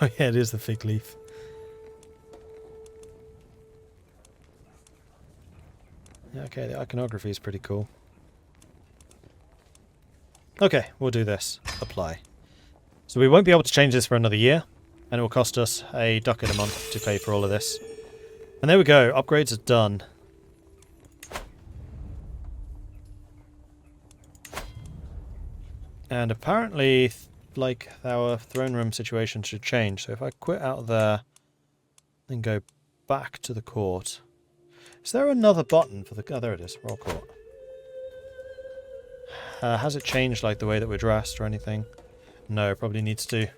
Oh yeah, it is the fig leaf. Yeah, okay, the iconography is pretty cool. Okay, we'll do this. Apply. So we won't be able to change this for another year, and it will cost us a ducat a month to pay for all of this. And there we go, upgrades are done. And apparently, like, our throne room situation should change. So if I quit out there, then go back to the court. Is there another button for the... Oh, there it is. Royal court. Has it changed, like, the way that we're dressed or anything? No, probably needs to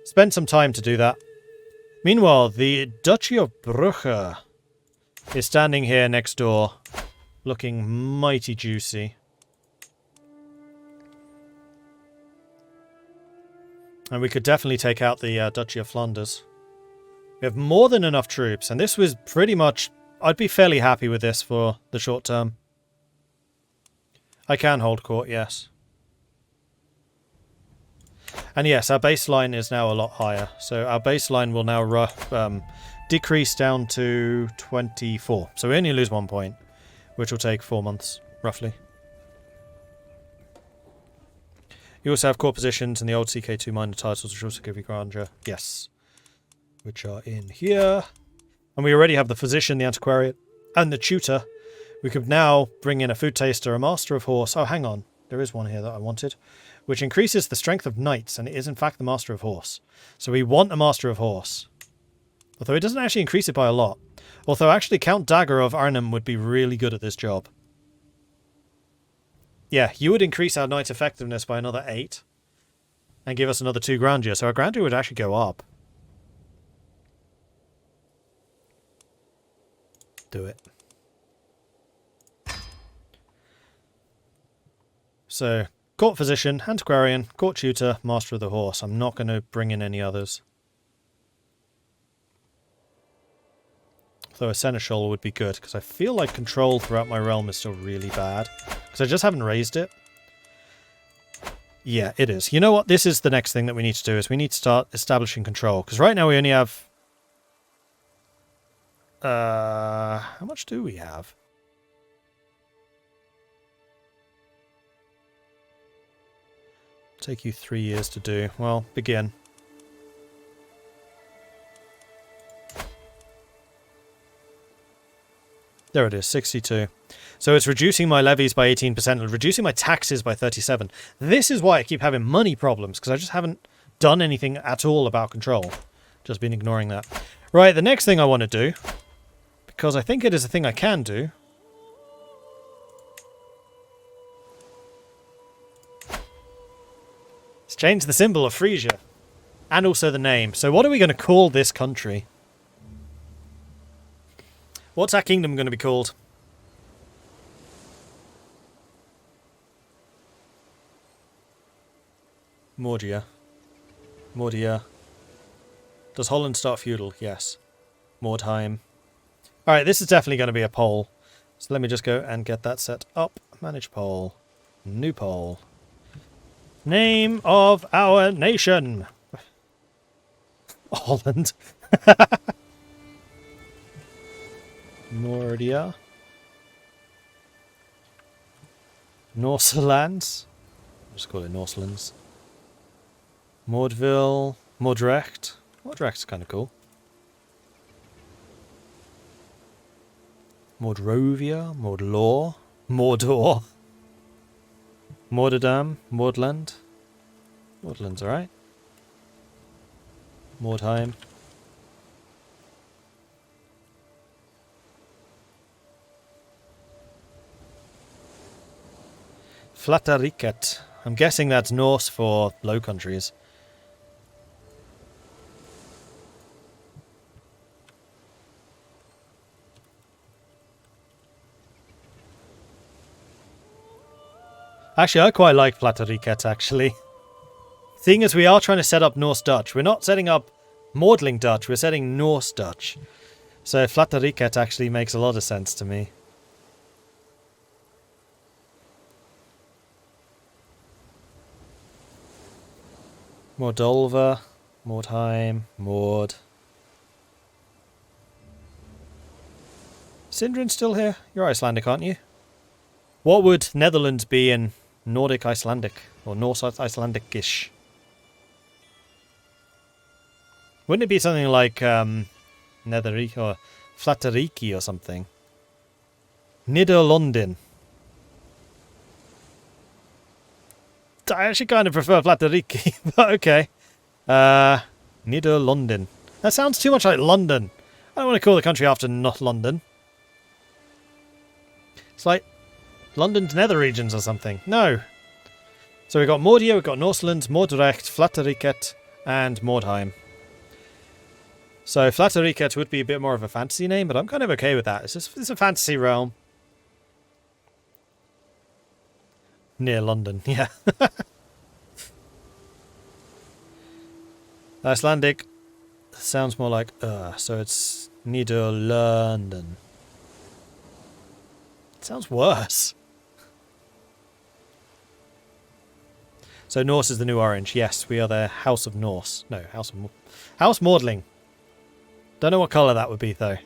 spend some time to do that. Meanwhile, the Duchy of Brugge is standing here next door, looking mighty juicy. And we could definitely take out the Duchy of Flanders. We have more than enough troops, and this was pretty much... I'd be fairly happy with this for the short term. I can hold court, yes. And yes, our baseline is now a lot higher. So our baseline will now decrease down to 24. So we only lose 1 point, which will take 4 months, roughly. You also have core positions in the old CK2 minor titles, which also give you grandeur. Yes. Which are in here. And we already have the physician, the antiquarian, and the tutor. We could now bring in a food taster, a master of horse. Oh, hang on. There is one here that I wanted. Which increases the strength of knights, and it is in fact the master of horse. So we want a master of horse. Although it doesn't actually increase it by a lot. Although actually Count Dagger of Arnhem would be really good at this job. Yeah, you would increase our knight effectiveness by another 8. And give us another 2 grandeur. So our grandeur would actually go up. Do it. So, court physician, antiquarian, court tutor, master of the horse. I'm not going to bring in any others. Though a seneschal would be good, because I feel like control throughout my realm is still really bad. Because I just haven't raised it. Yeah, it is. You know what? This is the next thing that we need to do, is we need to start establishing control. Because right now we only have... how much do we have? Take you 3 years to do. Well, begin. There it is, 62. So it's reducing my levies by 18% and reducing my taxes by 37. This is why I keep having money problems, because I just haven't done anything at all about control. Just been ignoring that. Right, the next thing I want to do, because I think it is a thing I can do, is change the symbol of Frisia. And also the name. So what are we going to call this country? What's our kingdom going to be called? Mordia. Mordia. Does Holland start feudal? Yes. Mordheim. Alright, this is definitely going to be a poll. So let me just go and get that set up. Manage poll. New poll. Name of our nation. Holland. Mordia. Norselands. I'll just call it Norselands. Mordville. Mordrecht. Mordrecht's kind of cool. Mordrovia. Mordlor. Mordor. Morderdam. Mordland. Mordland's alright. Mordheim. Flatariket. I'm guessing that's Norse for Low Countries. Actually, I quite like Flatariket, actually. Seeing as we are trying to set up Norse Dutch, we're not setting up Maudling Dutch, we're setting Norse Dutch. So Flatariket actually makes a lot of sense to me. Moldova. Mordheim, Mord. Sindrin's still here? You're Icelandic, aren't you? What would Netherlands be in Nordic Icelandic? Or Norse Icelandic-ish? Wouldn't it be something like Netherrike or Flatteriki or something? Niederlondon. I actually kind of prefer Flatteriki, but okay. Niederlondon. That sounds too much like London. I don't want to call the country after not London. It's like London's nether regions or something. No. So we've got Mordia, we've got Norseland, Mordrecht, Flatteriket, and Mordheim. So Flatteriket would be a bit more of a fantasy name, but I'm kind of okay with that. It's a fantasy realm. Near London, yeah. Icelandic sounds more like so it's Niederlanden. It sounds worse. So Norse is the new orange. Yes, we are the House of Norse. No, House Mordling. Don't know what colour that would be though.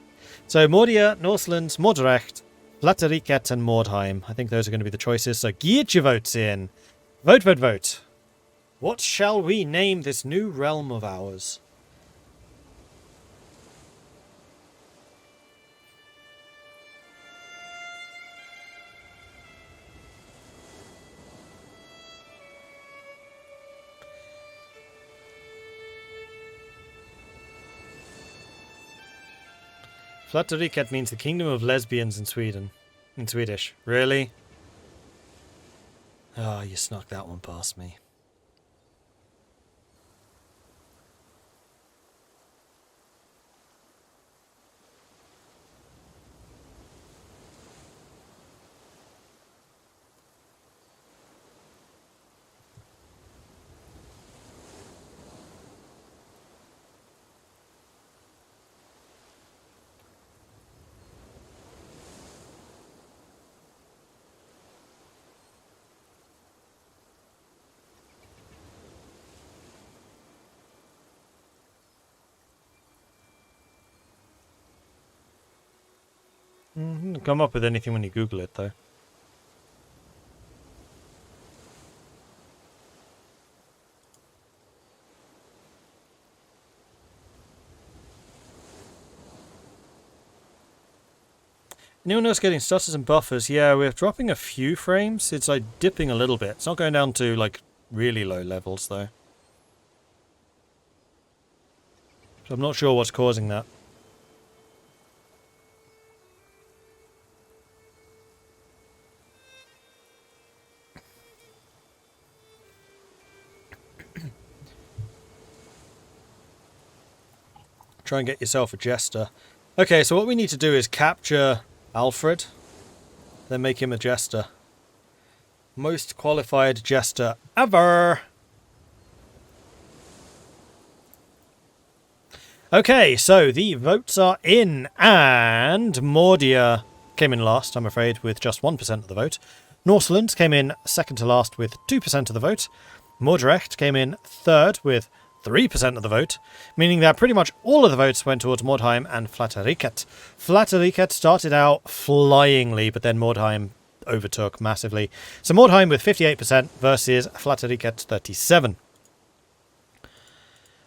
So Mordia, Norseland, Mordrecht, Flatteriket and Mordheim. I think those are going to be the choices. So get your votes in. Vote, vote, vote. What shall we name this new realm of ours? Flatteriket means the kingdom of lesbians in Sweden. In Swedish. Really? Oh, you snuck that one past me. Come up with anything when you Google it, though. Anyone else getting stutters and buffers? Yeah, we're dropping a few frames. It's like dipping a little bit. It's not going down to like really low levels, though. So I'm not sure what's causing that. Try and get yourself a jester. Okay, so what we need to do is capture Alfred, then make him a jester. Most qualified jester ever! Okay, so the votes are in, and Mordia came in last, I'm afraid, with just 1% of the vote. Norseland came in second to last with 2% of the vote. Mordrecht came in third with 3% of the vote, meaning that pretty much all of the votes went towards Mordheim and Flatteriket. Flatteriket started out flyingly, but then Mordheim overtook massively. So Mordheim with 58% versus Flatteriket 37%.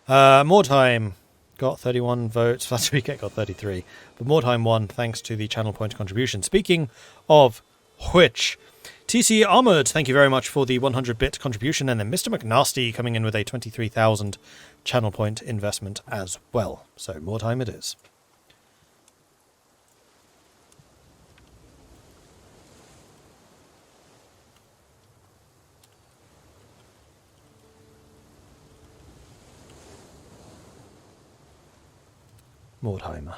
Mordheim got 31 votes, Flatteriket got 33, but Mordheim won thanks to the channel point contribution. Speaking of which, TC Armored, thank you very much for the 100-bit contribution, and then Mr. McNasty coming in with a 23,000 channel point investment as well. So Mordheim it is. Mordheimer.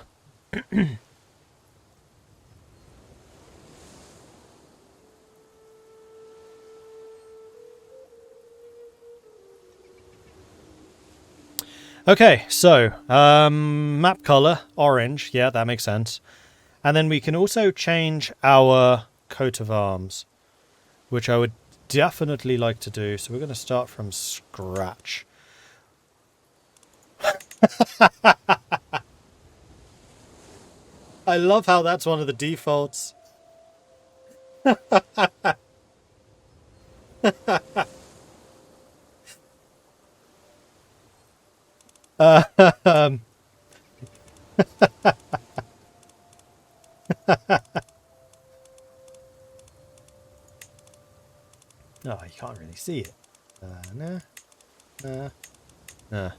Okay, so map color orange, yeah, that makes sense. And then we can also change our coat of arms, which I would definitely like to do. So we're going to start from scratch. I love how that's one of the defaults. Um, no, you can't really see it. Nah, nah, nah.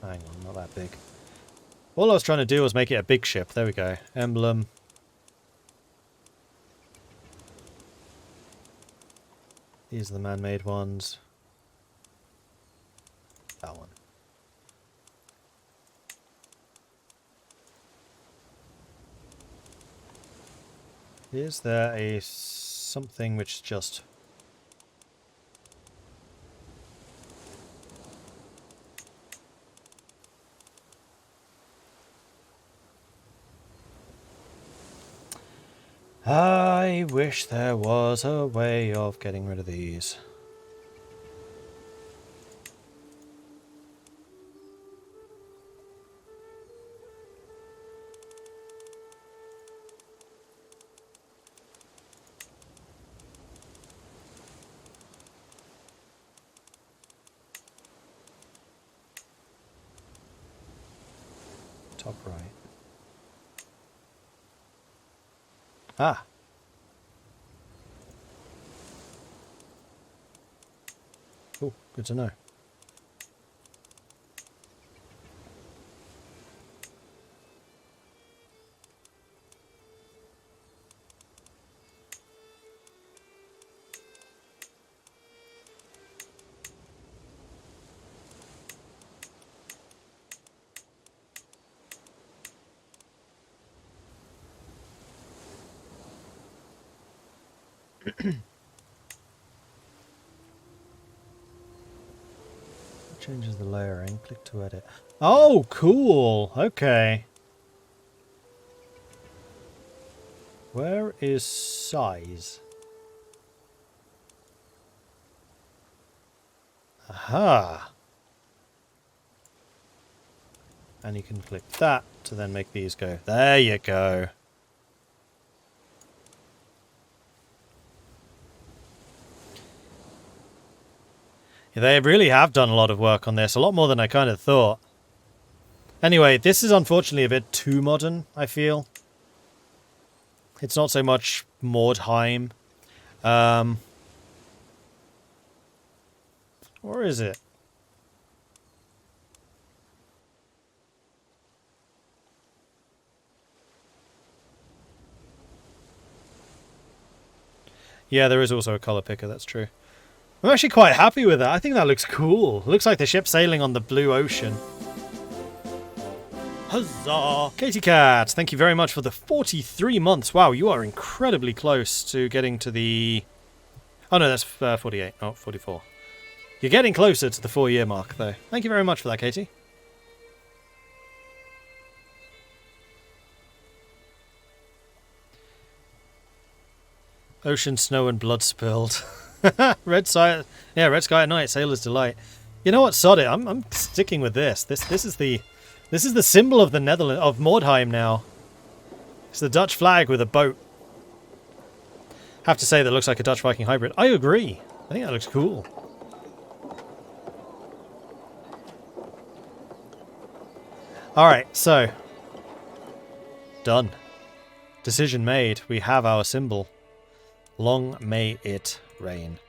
Hang on, not that big. All I was trying to do was make it a big ship. There we go. Emblem. These are the man-made ones. That one. Is there a something which just... I wish there was a way of getting rid of these. Top right. Ah. Cool, good to know. Changes the layering. Click to edit. Oh, cool. Okay. Where is size? Aha. And you can click that to then make these go. There you go. They really have done a lot of work on this, a lot more than I kind of thought. Anyway, this is unfortunately a bit too modern, I feel. It's not so much Mordheim. Or is it? Yeah, there is also a color picker, that's true. I'm actually quite happy with that. I think that looks cool. It looks like the ship sailing on the blue ocean. Huzzah! Katie Cat, thank you very much for the 43 months. Wow, you are incredibly close to getting to the... Oh no, that's 48, not 44. You're getting closer to the 4-year mark, though. Thank you very much for that, Katie. Ocean, snow, and blood spilled. Red sky, yeah, red sky at night, sailor's delight. You know what? Sod it. I'm sticking with this. This is the symbol of the Netherlands of Mordheim now. It's the Dutch flag with a boat. Have to say that looks like a Dutch Viking hybrid. I agree. I think that looks cool. All right, so done. Decision made. We have our symbol. Long may it rain.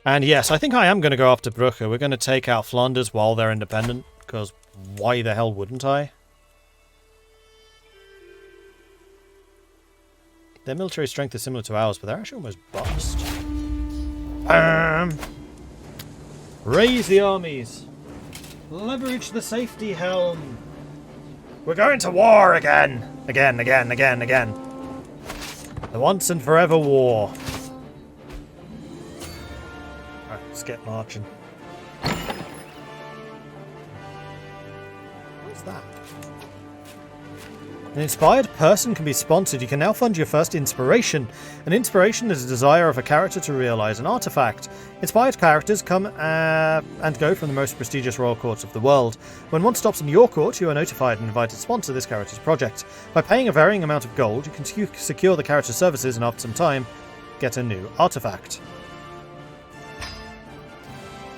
And yes, I think I am going to go after Brugge. We're going to take out Flanders while they're independent, because why the hell wouldn't I? Their military strength is similar to ours, but they're actually almost bust. Raise the armies. Leverage the safety helm. We're going to war again. Again. The once and forever war. Alright, let's get marching. What's that? An inspired person can be sponsored. You can now fund your first inspiration. An inspiration is a desire of a character to realize an artifact. Inspired characters come and go from the most prestigious royal courts of the world. When one stops in your court, you are notified and invited to sponsor this character's project. By paying a varying amount of gold, you can secure the character's services and after some time, get a new artifact.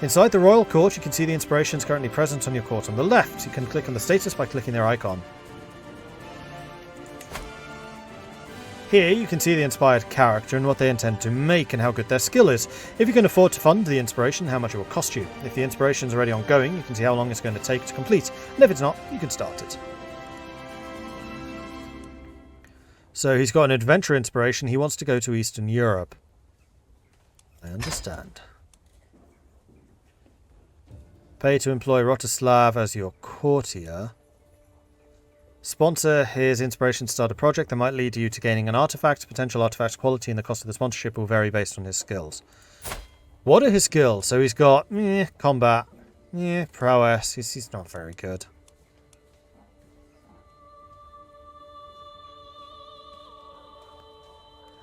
Inside the royal court, you can see the inspirations currently present on your court on the left. You can click on the status by clicking their icon. Here you can see the inspired character and what they intend to make and how good their skill is. If you can afford to fund the inspiration, how much it will cost you. If the inspiration is already ongoing, you can see how long it's going to take to complete, and if it's not, you can start it. So he's got an adventure inspiration. He wants to go to Eastern Europe. I understand. Pay to employ Rotislav as your courtier. Sponsor his inspiration to start a project that might lead you to gaining an artifact. Potential artifact's quality and the cost of the sponsorship will vary based on his skills. What are his skills? So he's got combat, prowess. He's not very good.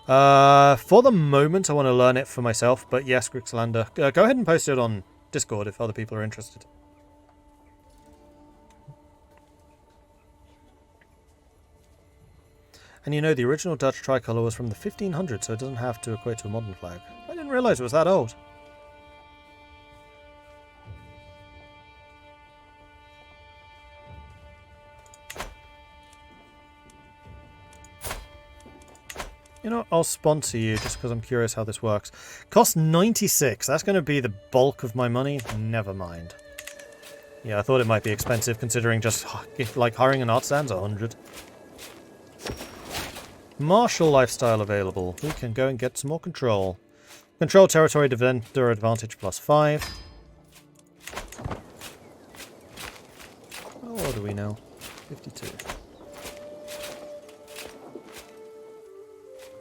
For the moment, I want to learn it for myself. But yes, Grixlander, go ahead and post it on Discord if other people are interested. And you know, the original Dutch tricolour was from the 1500s, so it doesn't have to equate to a modern flag. I didn't realise it was that old. You know what, I'll sponsor you just because I'm curious how this works. Cost 96, that's going to be the bulk of my money? Never mind. Yeah, I thought it might be expensive considering just like hiring an art stand's 100. Martial lifestyle available. We can go and get some more control. Control territory defender advantage +5. Oh, what do we know? 52.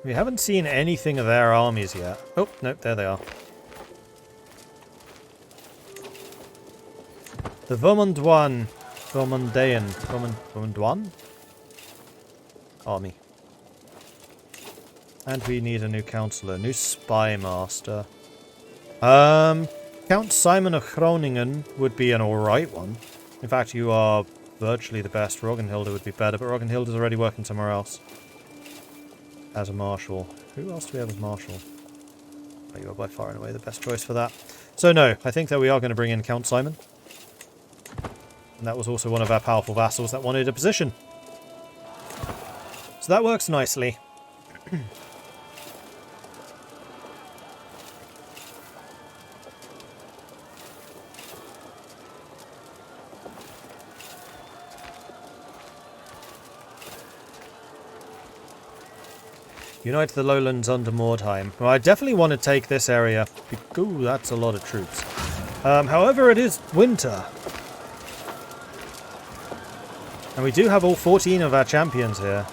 We haven't seen anything of their armies yet. Oh, nope, there they are. The Vermundwan. Vermundwan? Army. And we need a new councillor, new spy master. Count Simon of Groningen would be an alright one. In fact, you are virtually the best. Rogenhilde would be better, but Rogenhilde is already working somewhere else. As a marshal. Who else do we have as marshal? Oh, you are by far and away the best choice for that. So no, I think that we are going to bring in Count Simon. And that was also one of our powerful vassals that wanted a position. So that works nicely. Unite the lowlands under Mordheim. Well, I definitely want to take this area. Ooh, that's a lot of troops. However, it is winter. And we do have all 14 of our champions here.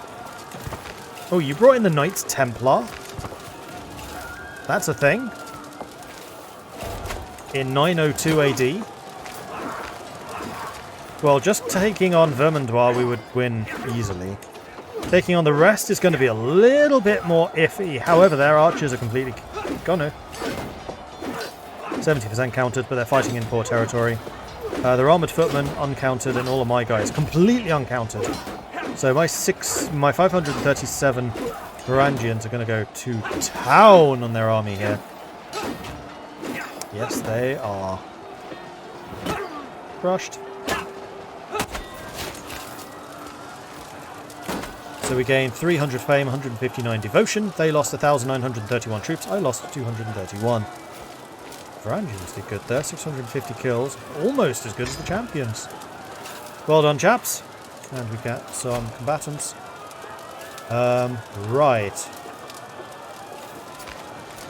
Oh, you brought in the Knights Templar? That's a thing? In 902 AD? Well, just taking on Vermandois we would win easily. Taking on the rest is going to be a little bit more iffy. However, their archers are completely... Gone now. 70% countered, but they're fighting in poor territory. Their armoured footmen uncountered, and all of my guys completely uncountered. So my 537 Varangians are going to go to town on their army here. Yes, they are. Crushed. So we gained 300 fame, 159 devotion. They lost 1,931 troops. I lost 231. Varangians did good there. 650 kills. Almost as good as the champions. Well done, chaps. And we got some combatants. Right.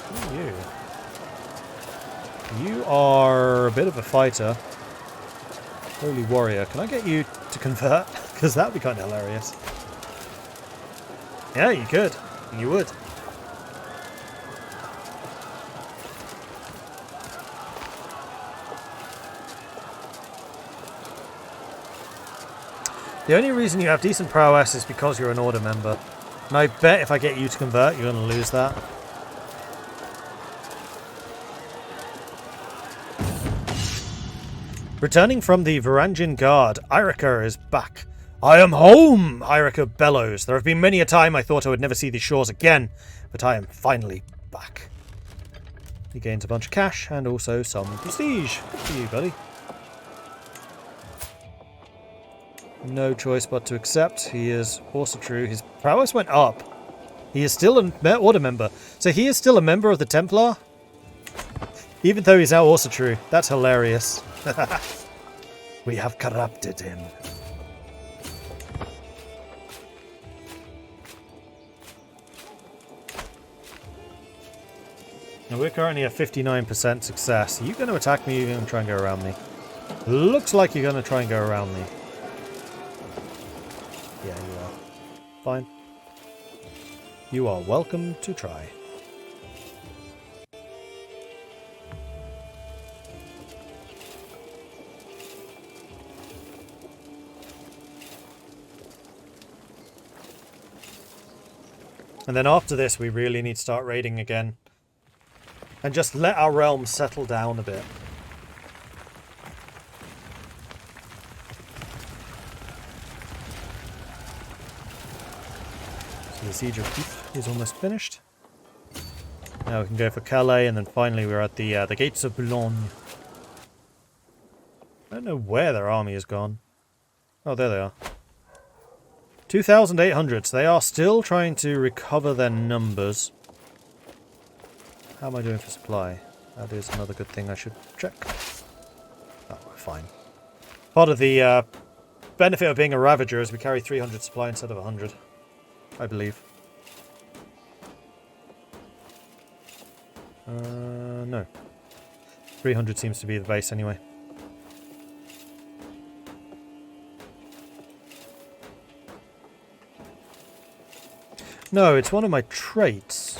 Who are you? You are a bit of a fighter. Holy warrior. Can I get you to convert? Because that would be kind of hilarious. Yeah, you could. You would. The only reason you have decent prowess is because you're an order member. And I bet if I get you to convert, you're going to lose that. Returning from the Varangian Guard, Eirika is back. I am home, Eirika bellows. There have been many a time I thought I would never see these shores again, but I am finally back. He gains a bunch of cash and also some prestige. Good for you, buddy. No choice but to accept. He is also true. His prowess went up. He is still an order member. So he is still a member of the Templar? Even though he's now also true. That's hilarious. We have corrupted him. Now we're currently at 59% success. Are you going to attack me or are you going to try and go around me? Looks like you're going to try and go around me. Yeah, you are. Fine. You are welcome to try. And then after this, we really need to start raiding again. And just let our realm settle down a bit. So the Siege of Ypres is almost finished. Now we can go for Calais, and then finally we're at the gates of Boulogne. I don't know where their army has gone. Oh, there they are. 2,800. So they are still trying to recover their numbers. How am I doing for supply? That is another good thing I should check. Oh, we're fine. Part of the benefit of being a Ravager is we carry 300 supply instead of 100. I believe. No. 300 seems to be the base anyway. No, it's one of my traits.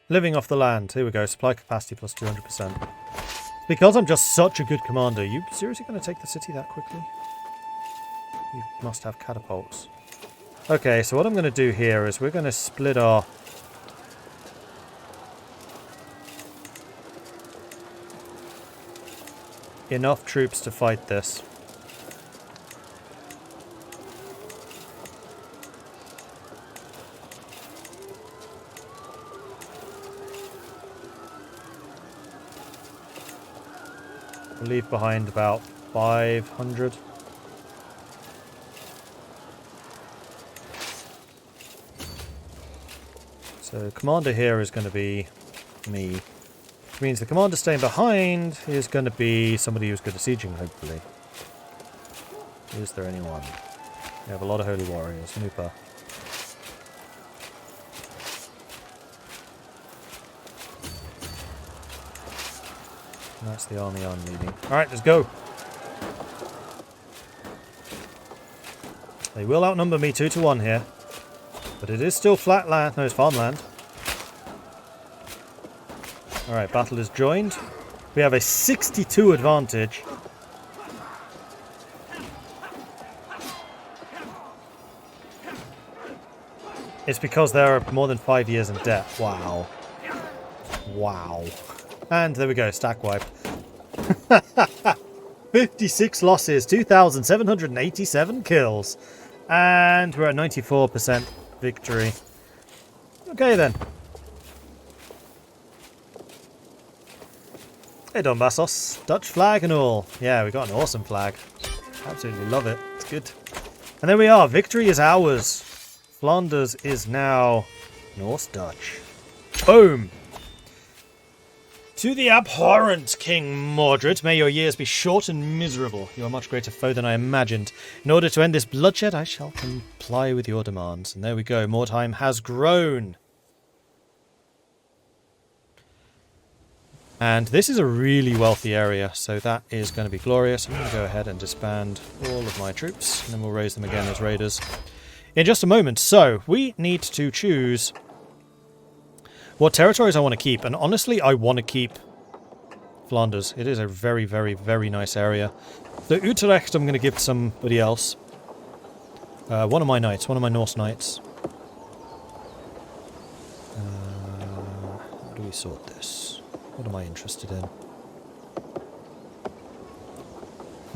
Living off the land. Here we go. Supply capacity plus 200%. Because I'm just such a good commander, you seriously going to take the city that quickly? You must have catapults. Okay, so what I'm going to do here is we're going to split our... enough troops to fight this. Leave behind about 500. So commander here is going to be me. Which means the commander staying behind is going to be somebody who's good at sieging, hopefully. Is there anyone? We have a lot of holy warriors. Nupa. That's the army I'm leading. Alright, let's go. They will outnumber me 2-1 here. But it is still flat land. No, it's farmland. Alright, battle is joined. We have a 62 advantage. It's because they're more than 5 years in debt. Wow. Wow. And there we go, stack wipe. 56 losses, 2,787 kills. And we're at 94% victory. Okay then. Hey Donbassos, Dutch flag and all. Yeah, we got an awesome flag. Absolutely love it. It's good. And there we are. Victory is ours. Flanders is now Norse Dutch. Boom! To the abhorrent King Mordred, may your years be short and miserable. You are a much greater foe than I imagined. In order to end this bloodshed, I shall comply with your demands. And there we go. Mordheim has grown. And this is a really wealthy area, so that is going to be glorious. I'm going to go ahead and disband all of my troops, and then we'll raise them again as raiders in just a moment. So, we need to choose what territories I want to keep, and honestly, I want to keep Flanders. It is a very, very, very nice area. The Utrecht I'm going to give to somebody else. One of my knights, one of my Norse knights. How do we sort this? What am I interested in?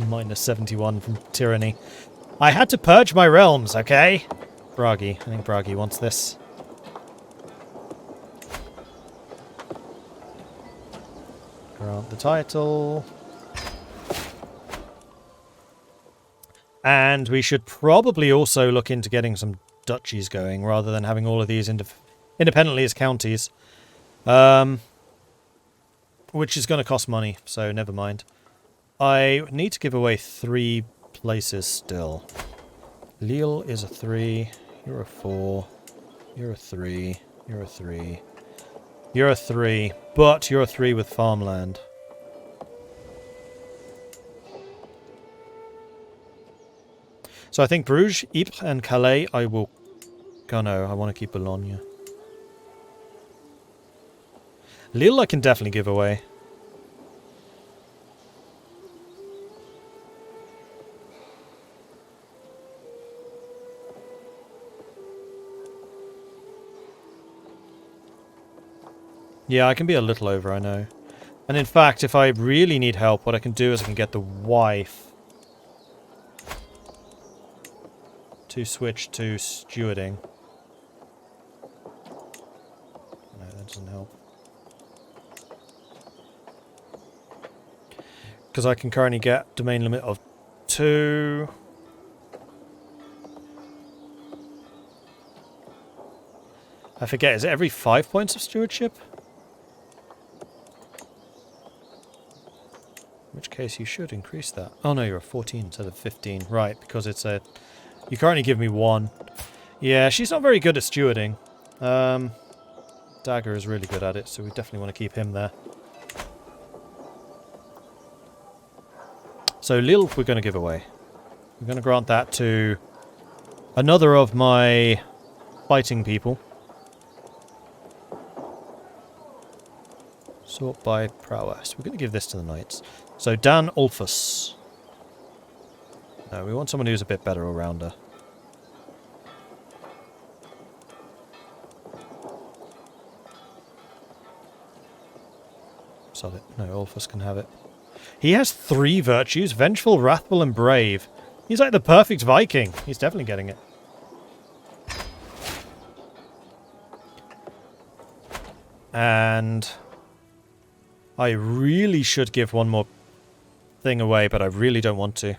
Minus 71 from tyranny. I had to purge my realms, okay? Bragi. I think Bragi wants this. Grant the title. And we should probably also look into getting some duchies going, rather than having all of these independently as counties. Which is going to cost money, so never mind. I need to give away 3 places still. Lille is a 3. You're a 4. You're a 3. You're a 3. You're a 3. But you're a 3 with farmland. So I think Bruges, Ypres and Calais I will... Oh no, I want to keep Boulogne. Lille I can definitely give away. Yeah, I can be a little over, I know. And in fact, if I really need help, what I can do is I can get the wife to switch to stewarding. No, that doesn't help. Because I can currently get domain limit of 2. I forget, is it every 5 points of stewardship? In which case you should increase that. Oh no, you're a 14 instead of 15. Right, because it's a... You currently give me 1. Yeah, she's not very good at stewarding. Dagger is really good at it, so we definitely want to keep him there. So Lille we're going to give away. We're going to grant that to another of my fighting people. Sort by prowess. We're going to give this to the knights. So Dan Ulfus. No, we want someone who's a bit better all-rounder. Solid. No, Ulfus can have it. He has 3 virtues. Vengeful, Wrathful, and Brave. He's like the perfect Viking. He's definitely getting it. And... I really should give one more thing away, but I really don't want to.